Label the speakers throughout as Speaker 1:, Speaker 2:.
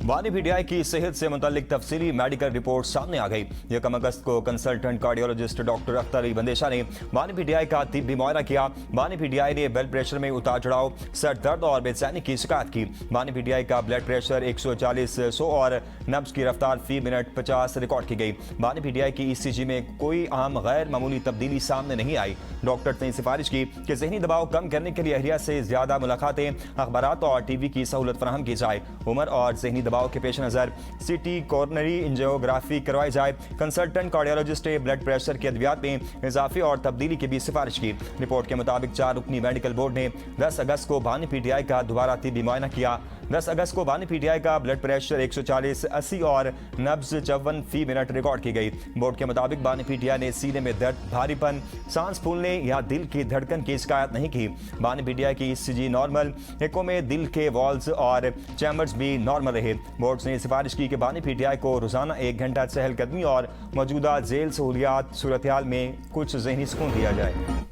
Speaker 1: बानी पीटीआई की सेहत से मुतालिक तफसीली मेडिकल रिपोर्ट सामने आ गई। यकम अगस्त को consultant cardiologist doctor Akhtar Ali Bandesha ने बानी पीटीआई का तिब्बी मुआयना किया। बानी पीटीआई ने ब्लड प्रेशर में उतार चढ़ाव, सर दर्द और बेचैनी की शिकायत की। बानी पीटीआई का ब्लड प्रेशर 140/100 और नब्ज की रफ्तार फी मिनट 50 रिकॉर्ड की गई। बानी पीटीआई की ईसीजी में कोई आम गैर मामूली तब्दीली सामने नहीं आई। डॉक्टर ने सिफारिश की कि जहनी दबाव कम करने के लिए अहलिया से ज्यादा मुलाकातें, अखबारात और टीवी की सहूलत फराहम की जाए। उम्र और जहनी दबाव के पेश नजर सीटी कोरोनरी एंजियोग्राफी करवाई जाए। कंसल्टेंट कार्डियोलॉजिस्ट ने ब्लड प्रेशर के अद्वियात में इजाफे और तब्दीली की भी सिफारिश की। रिपोर्ट के मुताबिक 4 रुकनी मेडिकल बोर्ड ने 10 अगस्त को बानी पीटीआई का दोबारा तिब्बी मुआयना किया। 10 अगस्त को बानी पीटीआई का ब्लड प्रेशर 140/80 और नब्ज 54 फी मिनट रिकॉर्ड की गई। बोर्ड के मुताबिक बानी पीटीआई ने सीने में दर्द, भारीपन, सांस फूलने या दिल की धड़कन की शिकायत नहीं की। बानी पीटीआई की ईसीजी नॉर्मल, एको में दिल के वॉल्स और चैम्बर्स भी नॉर्मल रहे। बोर्ड ने सिफारिश की कि बानी पीटीआई को रोजाना 1 घंटा चहलकदमी और मौजूदा जेल सहूलियात सूरत हाल में कुछ जहनी सुकून दिया जाए।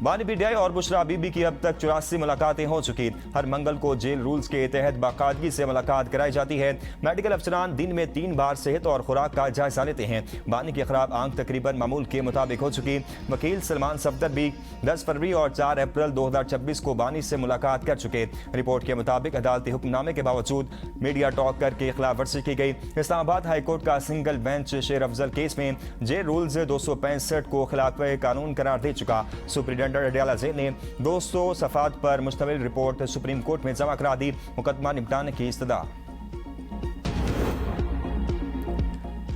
Speaker 1: बानी पीटीआई और बुशरा बीबी की अब तक 84 मुलाकातें हो चुकी। हर मंगल को जेल रूल्स के तहत बाकायदगी से मुलाकात कराई जाती है। मेडिकल अफसरान दिन में 3 बार सेहत और खुराक का जायजा लेते हैं। बानी की खराब आंख तकरीबन मामूल के मुताबिक हो चुकी। वकील सलमान सफदर भी 10 फरवरी और 4 अप्रैल 2026 को बानी से मुलाकात कर चुके। रिपोर्ट के मुताबिक अदालती हुक्मनामे के बावजूद मीडिया टॉक करके खिलाफ वर्जी की गई। इस्लामाबाद हाईकोर्ट का सिंगल बेंच शेर अफजल केस में जेल रूल्स 265 को खिलाफ कानून करार दे चुका। सुप्रीडेंट अडयाला जेल ने 200 सफात पर मुश्तमिल रिपोर्ट सुप्रीम कोर्ट में जमा करा दी। मुकदमा निपटाने की इस्तदा।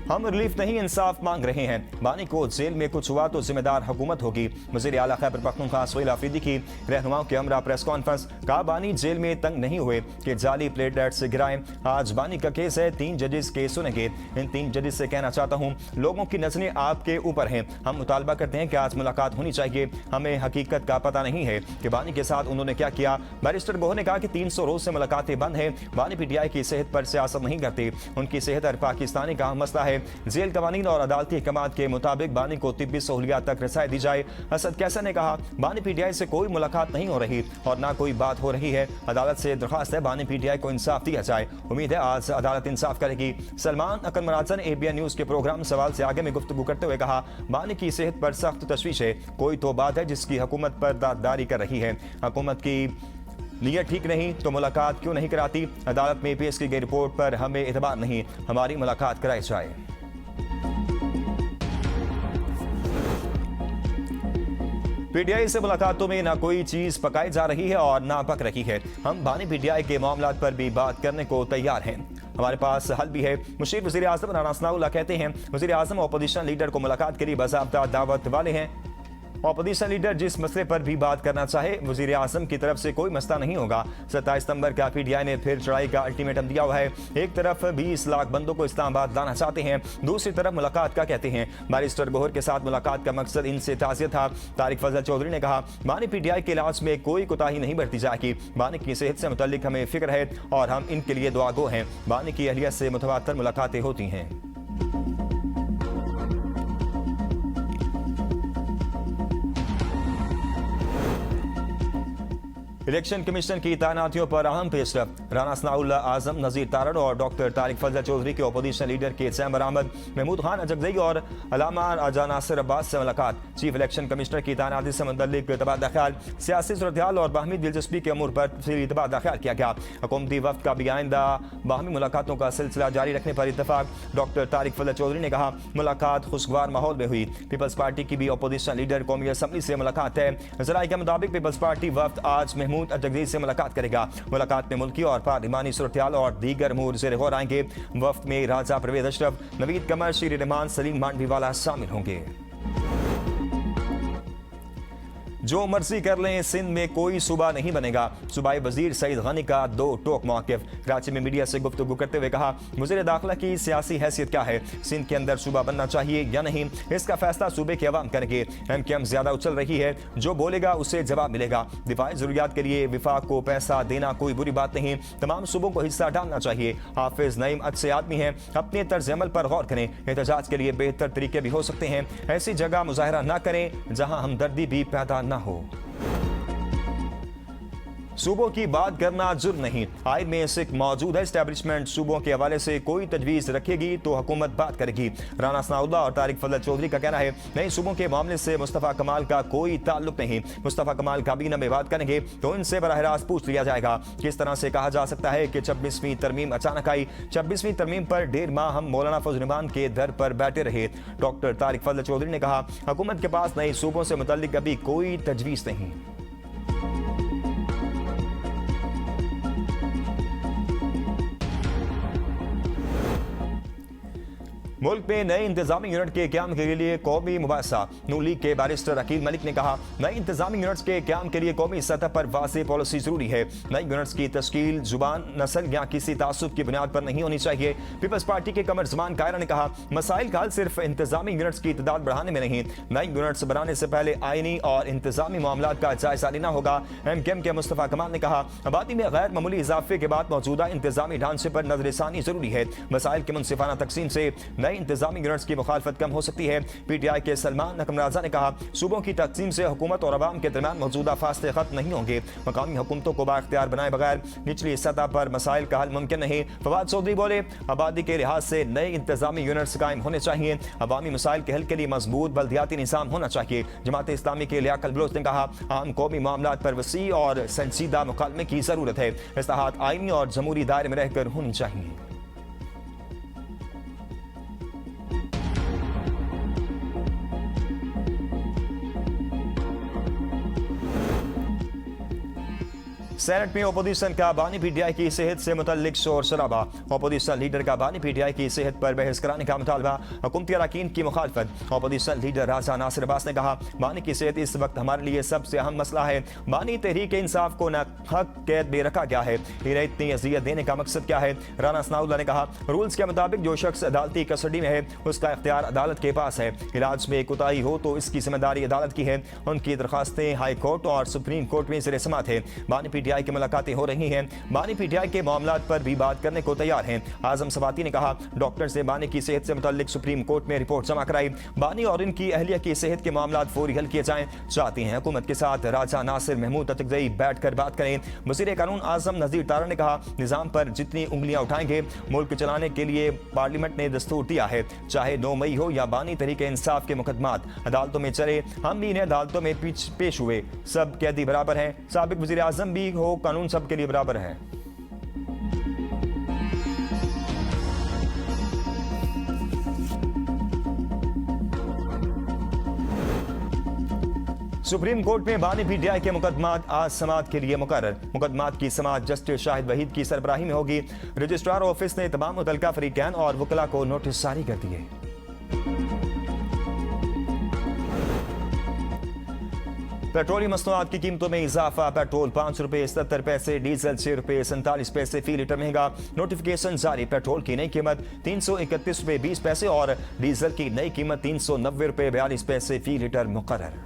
Speaker 1: हम रिलीफ नहीं इंसाफ मांग रहे हैं। बानी को जेल में कुछ हुआ तो जिम्मेदार हुकूमत होगी। वज़ीर आला खैबर पख्तूनख्वा सुहेल आफरीदी की रहनुमाओं के हमरा प्रेस कॉन्फ्रेंस। कहा बानी जेल में तंग नहीं हुए कि जाली प्लेटलेट्स गिराएं। आज बानी का केस है, 3 जजेस केस सुनेंगे। इन 3 जजेस से कहना चाहता हूँ, लोगों की नजरें आपके ऊपर हैं। हम मुतालबा करते हैं कि आज मुलाकात होनी चाहिए। हमें हकीकत का पता नहीं है कि बानी के साथ उन्होंने क्या किया। बैरिस्टर गोहर ने कहा कि 300 रोज से मुलाकातें बंद हैं। बानी पीटीआई की सेहत पर सियासत नहीं करती। उनकी सेहत हर पाकिस्तानी का मसला है। जेल कवानीन और अदालती अहकामात के मुताबिक बानी को तिब्बी सहूलियात तक रसाई दी जाए। असद कैसर ने कहा, बानी पीटीआई से कोई मुलाकात नहीं हो रही और ना कोई बात हो रही है। अदालत से दरख्वास्त है बानी पीटीआई को इंसाफ दिया जाए। उम्मीद है आज अदालत इंसाफ करेगी। सलमान अकन मराजा ने ABN न्यूज के प्रोग्राम सवाल से आगे में गुफ्तगू करते हुए कहा, बानी की सेहत पर सख्त तशवीश है। कोई तो बात है जिसकी हुकूमत पर दादारी कर रही है। हुकूमत की नीयत ठीक नहीं तो मुलाकात क्यों नहीं कराती। अदालत में पेश की गई रिपोर्ट पर हमें एतबार नहीं, हमारी मुलाकात कराई जाए। पीटीआई से मुलाकातों में ना कोई चीज पकाई जा रही है और ना पक रही है। हम बानी पीटीआई के मामलात पर भी बात करने को तैयार हैं। हमारे पास हल भी है। मुशीर वज़ीर आज़म राना सनाउल्लाह कहते हैं, वज़ीर आज़म अपोजिशन लीडर को मुलाकात के लिए बाज़ाब्ता दावत वाले हैं। अपोजिशन लीडर जिस मसले पर भी बात करना चाहे, वज़ीर आज़म की तरफ से कोई मसला नहीं होगा। 27 सितंबर का पीटीआई ने फिर चढ़ाई का अल्टीमेटम दिया हुआ है। एक तरफ 20 लाख बंदों को इस्लामाबाद लाना चाहते हैं, दूसरी तरफ मुलाकात का कहते हैं। बैरिस्टर गोहर के साथ मुलाकात का मकसद इनसे ताज़ियत था। तारिक फजल चौधरी ने कहा, बानी पीटीआई के इलाज में कोई कोताही नहीं बरती जाएगी। बानी की सेहत से मुतल्लिक हमें फिक्र है और हम इनके लिए दुआगो हैं। बानी की अहलियत से मुतवातर मुलाकातें होती हैं। इलेक्शन कमीशन की तैनातियों पर अहम पेशरफ। राना सनाउल्लाह आजम, नज़ीर तारड़ और डॉक्टर तारिक फजल चौधरी के अपोजिशन लीडर के चैम्बर अहमद, महमूद खान अजगजई और अलामा आजा नासिर अब्बास से मुलाकात। चीफ इलेक्शन कमिश्नर की तैनाती से मुतल्लिक तबादला ख्याल, सियासी सूरत-ए-हाल और बाहमी दिलचस्पी के अमूर पर तबादला ख्याल किया गया। हुकूमती वफ्द का भी आइंदा बाहमी मुलाकातों का सिलसिला जारी रखने पर इत्तफाक। डॉक्टर तारिक फजल चौधरी ने कहा, मुलाकात खुशगवार माहौल में हुई। पीपल्स पार्टी की भी अपोजिशन लीडर कौमी असम्बली से मुलाकात है। जराये के मुताबिक पीपल्स पार्टी वफ्द आज महमूद अजगजई से मुलाकात करेगा। मुलाकात में मुल्की और पार्लिमानी सूरत-ए-हाल और दीगर अमूर ज़ेर गौर आएंगे। वफ्द में राजा परवेज अशरफ, नवीद कमर, शीर रहमान, सलीम मांडवीवाला शामिल होंगे। जो मर्जी कर लें, सिंध में कोई सूबा नहीं बनेगा। सूबाई वजीर सईद गनी का 2 टोक मौक़िफ़। कराची में मीडिया से गुफ्तगू करते हुए कहा, वज़ीर दाखिला की सियासी हैसियत क्या है, सिंध के अंदर सूबा बनना चाहिए या नहीं, इसका फैसला सूबे के अवाम करेंगे। MKM ज्यादा उछल रही है, जो बोलेगा उसे जवाब मिलेगा। दिफाई ज़रूरियात के लिए विफाक को पैसा देना कोई बुरी बात नहीं, तमाम सूबों को हिस्सा डालना चाहिए। हाफिज नईम अच्छे आदमी हैं, अपने तर्ज अमल पर गौर करें। एहतजाज के लिए बेहतर तरीके भी हो सकते हैं। ऐसी जगह मुजाहरा ना करें जहाँ हमदर्दी भी पैदा ना हो। सूबों की बात करना जुर्म नहीं, आइन में सिख मौजूद है। एस्टैब्लिशमेंट सूबों के हवाले से कोई तजवीज़ रखेगी तो हुकूमत बात करेगी। राना सनाउल्लाह और तारिक फजल चौधरी का कहना है नए सूबों के मामले से मुस्तफ़ा कमाल का कोई ताल्लुक नहीं। मुस्तफ़ा कमाल काबीना में बात करेंगे तो इनसे बराह रास्त पूछ लिया जाएगा। किस तरह से कहा जा सकता है कि 26वीं तरमीम अचानक आई। 26वीं तरमीम पर 1.5 माह हम मौलाना फजल रहमान के दर पर बैठे रहे। डॉक्टर तारिक फजल चौधरी ने कहा हुकूमत के पास नए सूबों से मुतल्लिक अभी कोई तजवीज़ नहीं। मुल्क में नए इंतजामी यूनिट के क्याम के लिए कौमी मुबासा। नून लीग के बैरिस्टर अकील मलिक ने कहा नए इंतजामी यूनिट्स के क्याम के लिए कौमी सतह पर वाज़ेह पॉलिसी जरूरी है। नए यूनिट्स की तश्कील जुबान, नस्ल या किसी तासुब की बुनियाद पर नहीं होनी चाहिए। पीपल्स पार्टी के कमर जमान कायरा ने कहा मसाइल का हल सिर्फ इंतजामी यूनिट्स की तादाद बढ़ाने में नहीं, नए यूनिट्स बनाने से पहले आईनी और इंतजामी मामलात का जायजा लेना होगा। MKM के मुस्तफ़ा कमाल ने कहा आबादी में गैर मामूली इजाफे के बाद मौजूदा इंतजामी ढांचे पर नजरसानी जरूरी है। मसाइल की मुनसिफाना तकसीम से इंतजामी यूनिट्स की मुखालफत कम हो सकती है। PTI के सलमान नकमराजा ने कहा सूबों की तकसीम से हुकूमत और अवाम के दरमियान मौजूदा फासले खत्म नहीं होंगे। मकामी हुकूमतों को बाख्तियार बनाए बगैर निचली सतह पर मसाइल का हल मुमकिन नहीं। फवाद चौधरी बोले आबादी के लिहाज से नए इंतजामी यूनिट्स कायम होने चाहिए। अवामी मसाइल के हल के लिए मजबूत बल्दियाती निज़ाम होना चाहिए। जमात इस्लामी के लियाकत बलोच ने कहा आम कौमी मामलात पर वसी और संजीदा मुकालमे की जरूरत है। इस्लाहात आईनी और जमहूरी दायरे में रहकर होनी चाहिए। सेनेट में ओपोजिशन का बानी PTI की सेहत से मुतल्लिक शोर शराबा। ओपोजिशन लीडर का बानी PTI की सेहत पर बहस कराने का मुतालबा। हुकूमती अरकान की मुखालफत। ओपोजिशन लीडर राजा नासिर अब्बास ने कहा बानी की सेहत इस वक्त हमारे लिए सबसे अहम मसला है। बानी तहरीक इंसाफ को नाहक कैद में रखा गया है। इन्हें इतनी अजियत देने का मकसद क्या है। राना सनाउल्लाह ने कहा रूल्स के मुताबिक जो शख्स अदालती कस्टडी में है उसका इख्तियार अदालत के पास है। इलाज में कोताही हो तो इसकी जिम्मेदारी अदालत की है। उनकी दरखास्तें हाई कोर्ट और सुप्रीम कोर्ट में ज़ेर समाअत है। बानी PTI की मुलाकातें हो रही हैं। बानी PTI के मामलात पर भी बात करने को तैयार हैं। आजम सवाती ने कहा डॉक्टर से बानी की सेहत से मुतल्लिक सुप्रीम कोर्ट में रिपोर्ट जमा कराई। बानी और इनकी अहलिया की सेहत के मामलात फौरी हल किए जाएं। चाहती हैं हुकूमत के साथ राजा नासिर महमूद अतकजई बैठ कर बात करें। वज़ीर कानून आजम नज़ीर तारा ने कहा निज़ाम पर जितनी उंगलियां उठाएंगे मुल्क चलाने के लिए पार्लियामेंट ने दस्तूर दिया है। चाहे 9 मई हो या बानी तहरीक इंसाफ के मुकदमात अदालतों में चले, हम भी इन्हें अदालतों में पेश हुए। सब कैदी बराबर हैं। साबिक वज़ीर आज़म भी हो, कानून सबके लिए बराबर है। सुप्रीम कोर्ट में बानी PTI के मुकदमात आज समाअत के लिए मुकर्रर। मुकदमात की समाअत जस्टिस शाहिद वहीद की सरबराही में होगी। रजिस्ट्रार ऑफिस ने तमाम मुतल्लिका फरीकैन और वकला को नोटिस जारी कर दिए। पेट्रोलियम मसनूआत की कीमतों में इजाफा। पेट्रोल 5 रुपये 77 पैसे, डीजल 6 रुपये 47 पैसे फी लीटर महंगा। नोटिफिकेशन जारी। पेट्रोल की नई कीमत 331 रुपये 20 पैसे और डीजल की नई कीमत 390 रुपये 42 पैसे फी लीटर मुकर्रर।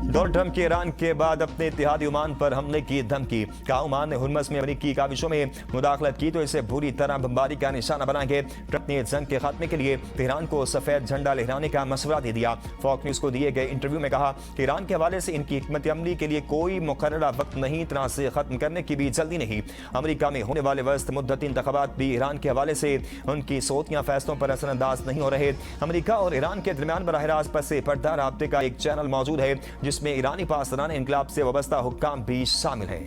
Speaker 1: डोनाल्ड ट्रंप के ईरान के बाद अपने इत्तेहादी ओमान पर हमले की धमकी। कहा ओमान ने हुर्मस में अमेरिकी काविशों में मुदाखलत की तो इसे बुरी तरह बमबारी का निशाना बनाएंगे। ट्रंप ने जंग के खात्मे के लिए तेहरान को सफेद झंडा लहराने का मशवरा दे दिया। फॉक्स न्यूज को दिए गए इंटरव्यू में कहा कि ईरान के हवाले से इनकी हिकमत अमली के लिए कोई मुकर्ररा वक्त नहीं, तनाज़े खत्म करने की भी जल्दी नहीं। अमेरिका में होने वाले वस्त मुद्दती इंतखाबात भी ईरान के हवाले से उनकी सोच या फैसलों पर असरअंदाज नहीं हो रहे। अमेरिका और ईरान के दरमियान बराह रास्त पसे पर्दा राब्ते का एक चैनल मौजूद है जिसमें ईरानी पासदान इनकलाब से वाबस्ता हुक्काम भी शामिल है।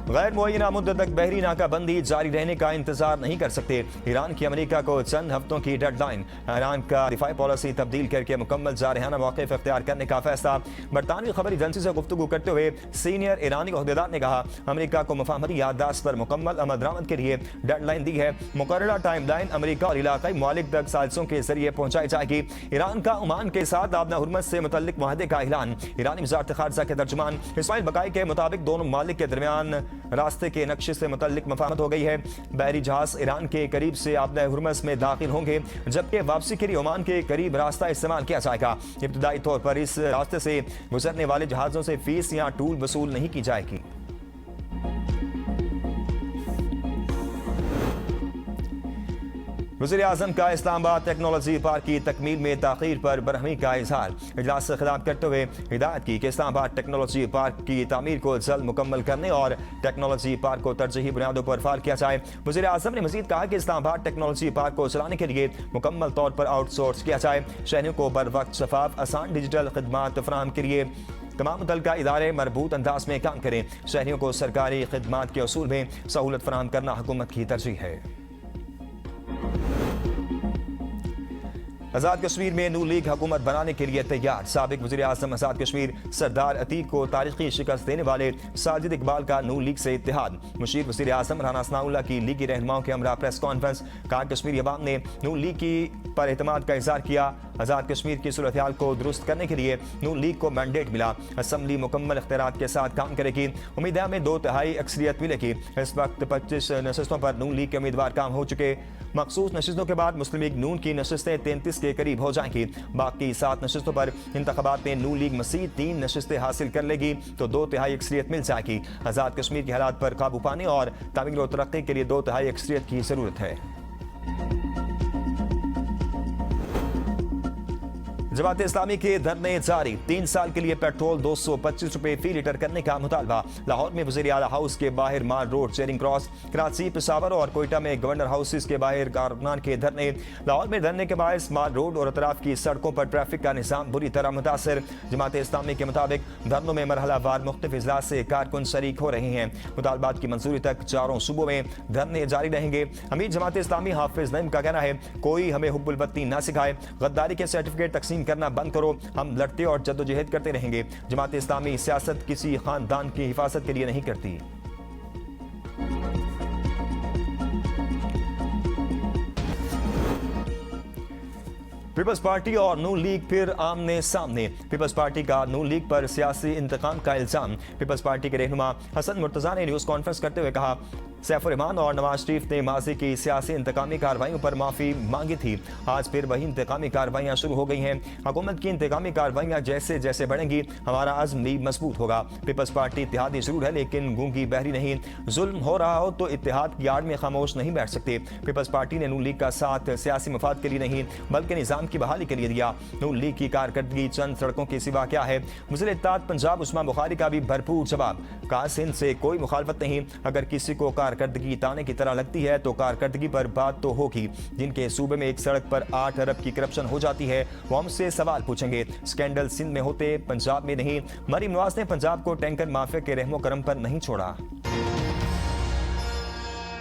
Speaker 1: गैर मुअय्यना मुद्दत तक बहरी नाकाबंदी जारी रहने का इंतजार नहीं कर सकते। ईरान की अमेरिका को चंद हफ्तों की डेडलाइन। ईरान का दिफाई पॉलिसी तब्दील करके मुकम्मल जारहाना मौक़िफ़ इख्तियार करने का फैसला। बरतानवी खबर एजेंसी से गुफ्तगू करते हुए सीनियर ईरानी ओहदेदार ने कहा अमेरिका को मुफाहमती याददाश्त पर मुकम्मल अमल दरामद के लिए डेडलाइन दी है। मुकर्ररा टाइम लाइन अमेरिका और इलाकाई मुमालिक तक साजिशों के जरिए पहुंचाई जाएगी। ईरान का ओमान के साथ आबना हुर्मस से मुतल्लिक मुआहदे का ऐलान। ईरानी वज़ारत ख़ारिजा के तर्जुमान इस्माइल बकाई के मुताबिक दोनों ममालिक के दरमियान रास्ते के नक्शे से मुतल्लिक मफाहमत हो गई है। बहरी जहाज ईरान के करीब से आबना हुर्मस में दाखिल होंगे जबकि वापसी के लिए ओमान के करीब रास्ता इस्तेमाल किया जाएगा। इब्तदाई तौर पर इस रास्ते से गुजरने वाले जहाजों से फीस या टूल वसूल नहीं की जाएगी। वज़ीर आज़म का इस्लामाबाद टेक्नोलॉजी पार्क की तकमील में ताख़ीर पर बरहमी का इजहार। इजलास से खिताब करते हुए हिदायत की कि इस्लामाबाद टेक्नोलॉजी पार्क की तामीर को जल्द मुकम्मल करने और टेक्नोलॉजी पार्क को तरजीही बुनियादों पर फाल किया जाए। वज़ीर आज़म ने मज़ीद कहा कि इस्लामाबाद टेक्नोलॉजी पार्क को चलाने के लिए मुकम्मल तौर पर आउटसोर्स किया जाए। शहरियों को बर वक्त शफाफ आसान डिजिटल खदमात फराहम के लिए तमाम मुतल्लिका इदारे मरबूत अंदाज में काम करें। शहरियों को सरकारी खदमात के असूल में सहूलत फराहम करना हुकूमत की तरजीह है। आज़ाद कश्मीर में नून लीग हुकूमत बनाने के लिए तैयार। साबिक वज़ीर आज़म आज़ाद कश्मीर सरदार अतीक को तारीखी शिकस्त देने वाले साजिद इकबाल का नून लीग से इत्तेहाद। मुशीर वज़ीर आज़म राना सनाउल्लाह की लीगी रहनुमाओं के हमरा प्रेस कॉन्फ्रेंस। कहा कश्मीरी अवाम ने नून लीग की पर एतमाद का इज़हार किया। आज़ाद कश्मीर की सूरत हाल को दुरुस्त करने के लिए नून लीग को मैंडेट मिला। असम्बली मुकम्मल इख्तियारात के साथ काम करेगी। उम्मीद है हमें 2/3 अक्सरियत मिलेगी। इस वक्त 25 नशस्तों पर नून लीग के उम्मीदवार काम हो चुके। मखसूस नशस्तों के बाद मुस्लिम लीग नून की नशस्तें 33 के करीब हो जाएंगी। बाकी 7 नशस्तों पर इंतखाबात में नून लीग मसीह 3 नशस्तें हासिल कर लेगी तो 2/3 अक्सरियत मिल जाएगी। आज़ाद कश्मीर के हालात पर काबू पाने और तामीर और तरक्की के लिए 2/3 अक्सरियत की जरूरत है। जमात इस्लामी के धरने जारी। 3 साल के लिए पेट्रोल 225 रुपए फी लीटर करने का मुतालबा। लाहौर में वज़ीर आला हाउस के बाहर Mall Road, Charing Cross, Karachi, Peshawar और कोयटा में गवर्नर हाउसेस के बाहर कारकुनान के धरने। लाहौर में धरने के बायस माल रोड और अतराफ की सड़कों पर ट्रैफिक का निज़ाम बुरी तरह मुतासर। जमात इस्लामी के मुताबिक धरनों में मरहला वार मुख्तलिफ इजलास से कारकुन शरीक हो रहे हैं। मुतालबात की मंजूरी तक 4 सूबों में धरने जारी रहेंगे। अमीर जमात इस्लामी हाफिज नईम का कहना है कोई हमें हुब्बुल वतनी ना सिखाए, गद्दारी के सर्टिफिकेट तकसीम करना बंद करो, हम लड़ते और जद्दोजहद करते रहेंगे। जमात इस्लामी सियासत किसी खानदान की हिफाजत के लिए नहीं करती। पीपल्स पार्टी और नून लीग फिर आमने सामने। पीपल्स पार्टी का नून लीग पर सियासी इंतकाम का इल्जाम। पीपल्स पार्टी के रहनुमा हसन मुर्तजा ने न्यूज़ कॉन्फ्रेंस करते हुए कहा सैफुर रहमान और नवाज शरीफ ने माजी की सियासी इंतकामी कार्रवाइयों पर माफ़ी मांगी थी। आज फिर वही इंतकामी कार्रवाइयाँ शुरू हो गई हैं। हुकूमत की इंतकामी कार्रवाइयाँ जैसे जैसे बढ़ेंगी हमारा अज़्म भी मजबूत होगा। पीपल्स पार्टी इत्तेहादी जरूर है लेकिन गूंगी बहरी नहीं। जुल्म हो रहा हो तो इत्तेहाद की आड़ में खामोश नहीं बैठ सकते। पीपल्स पार्टी ने नून लीग का साथ सियासी मफाद के लिए नहीं बल्कि निज़ाम की बहाली के लिए दिया। नून लीग की कारकर्दगी चंद सड़कों के सिवा क्या है। वज़ीर इत्तेहाद पंजाब उस्मान बुखारी का भी भरपूर जवाब। कहा सिंध से कोई मुखालफत नहीं, अगर किसी को कारकर्दगी ताने की तरह लगती है तो कारकर्दगी पर बात तो होगी। जिनके सूबे में एक सड़क पर 8 अरब की करप्शन हो जाती है वो हमसे सवाल पूछेंगे। स्कैंडल सिंध में होते पंजाब में नहीं। मरीम नवाज ने पंजाब को टैंकर माफिया के रहमो करम पर नहीं छोड़ा।